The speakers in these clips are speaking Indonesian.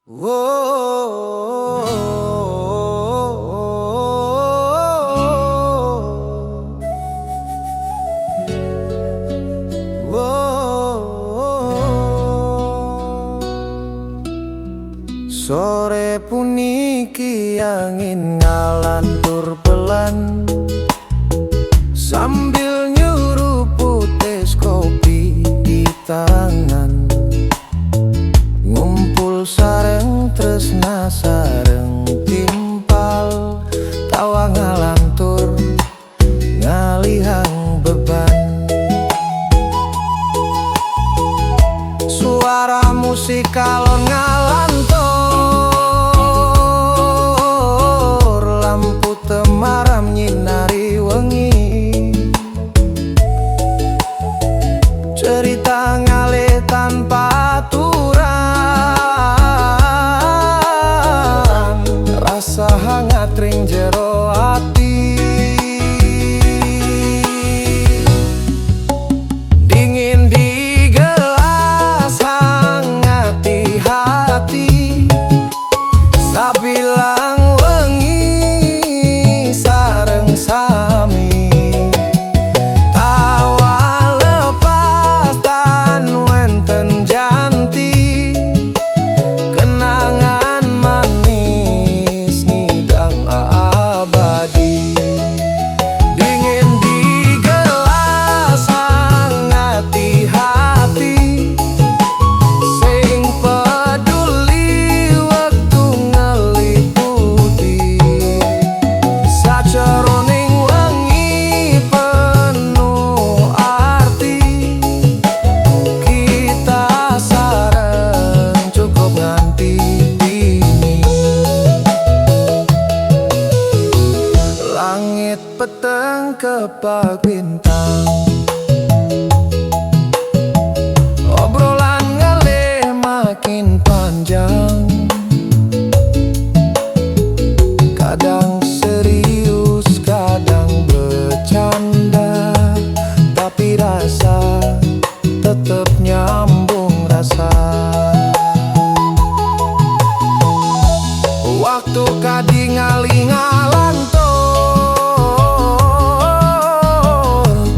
Sore puniki angin ngalantur pelan sambil nyuruput es kopi di tangan. Ngumpul sareng tresna sareng timpal, tawa ngalantur ngalihang beban. Suara musik kalon ngalantur, lampu temaram nyinari wengi. Cerita ngalih tanpa aturan, rasa hangat ring jero ati. Dingin di gelas, hangat di hati, sabilang wengi sareng sami. Tawa lepas dan wenten janti, kenangan manis ngidang abadi. Dingin di gelas, hangat di hati, sing peduli waktu ngeliputi. Sajeroning wengi penuh arti, kita sareng cukup nganti dini. Langit peteng kepak bintang, obrolan ngalih makin panjang. Kadang serius, kadang bercanda, tapi rasa tetep nyambung rasa. Waktu kadi ngalih ngalantur,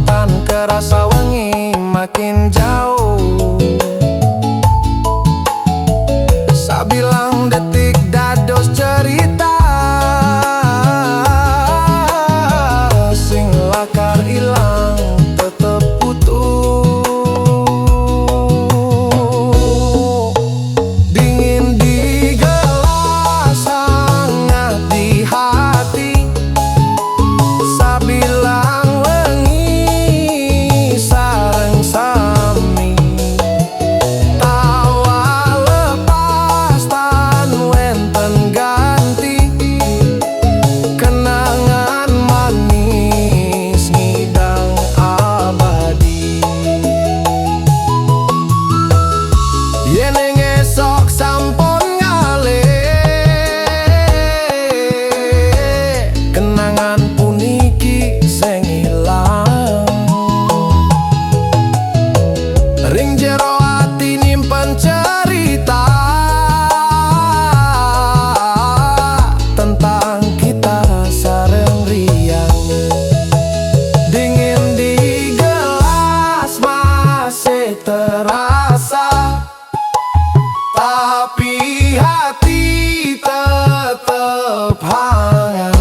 tan kerasa wengi makin jauh. Sabilang detik dados cerita, sing lakar ilang tetep utuh. Dingin di gelas, hangat di hati, sabilang wengi sareng sami. Tawa lepas tan wenten ganti, kenangan manis ngidang abadi. Yeneng esok sampun ngalih, kenangan puniki sing ilang. Ring jero ati nyimpen cerita tentang kita sareng riang. Dingin di gelas masih terasa, tapi hati tetep hangat.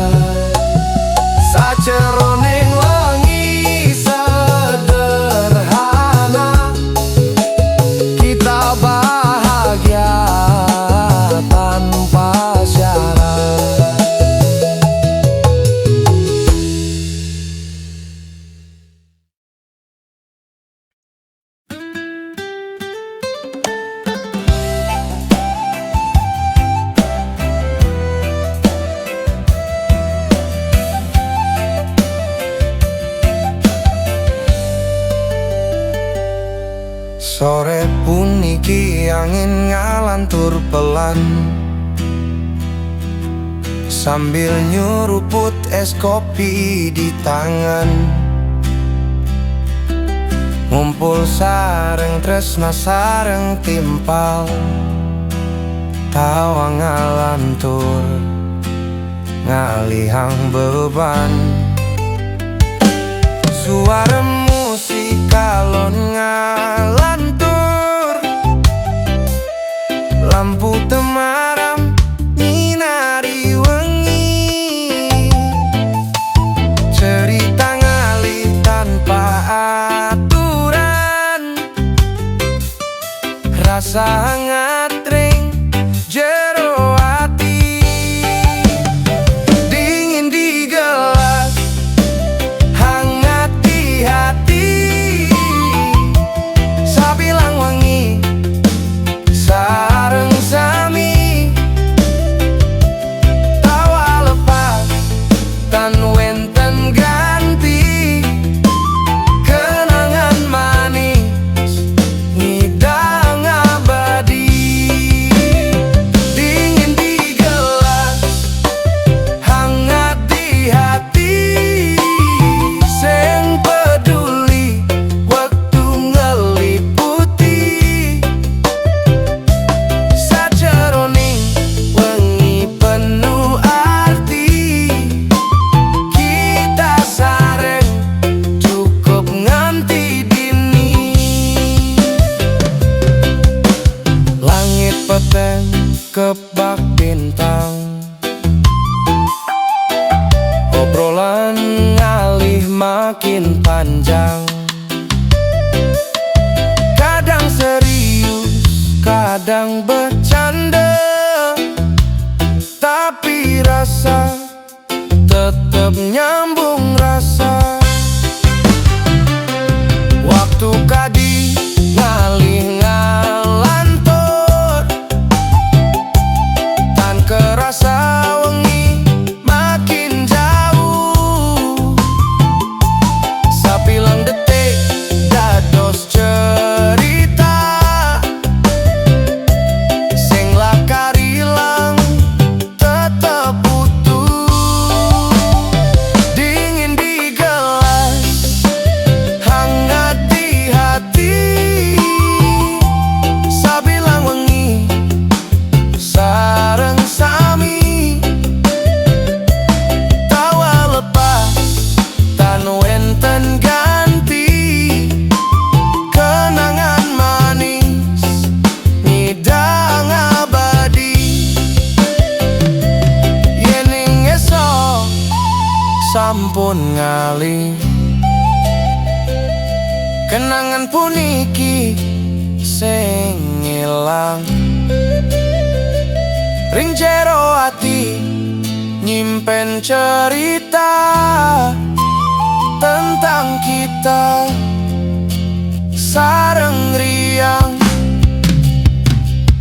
Sajeroning wengi sederhana, kita bahagia tanpa syarat. Sore puniki angin ngalantur pelan sambil nyuruput es kopi di tangan. Ngumpul sareng tresna sareng timpal, tawa ngalantur ngalihang beban. Suara musik kalon ngalantur, lampu temaram nyinari wengi, cerita ngalih tanpa aturan, rasa hangat ring jero ati, dingin di gelas, hangat di hati, sabilang wangi sareng sami, tawa lepas tan wenten ganti, kenangan manis ngidang abadi. Dingin di gelas, hangat di hati, sing peduli waktu ngeliputi, sajeroning wengi penuh arti, kita sareng cukup nganti dini. Langit peteng kebak bintang, obrolan ngalih makin panjang, kadang serius, kadang bercanda, tapi rasa tetap nyambung rasa. Waktu kadi ngalih ngalantur, tan kerasa wengi makin jauh, sapilang detik dados cerita, sing lakar ilang tetep utuh. Dingin di gelas, hangat di hati, sabilang wengi sareng sami, tawa lepas tan wenten ganti, kenangan manis ngidang abadi. Yening esok sampun ngalih, kenangan puniki sing ilang, ring jero ati nyimpen cerita tentang kita sareng riang.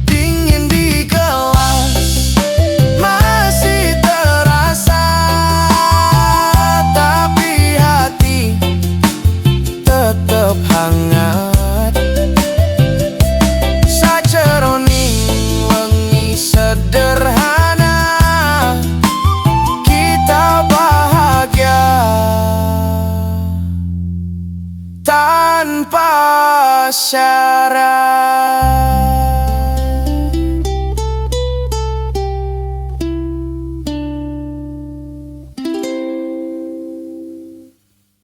Dingin di gelas, masih terasa, tapi hati tetap hangat, sajeroning wengi sederhana, kita bahagia tanpa syarat.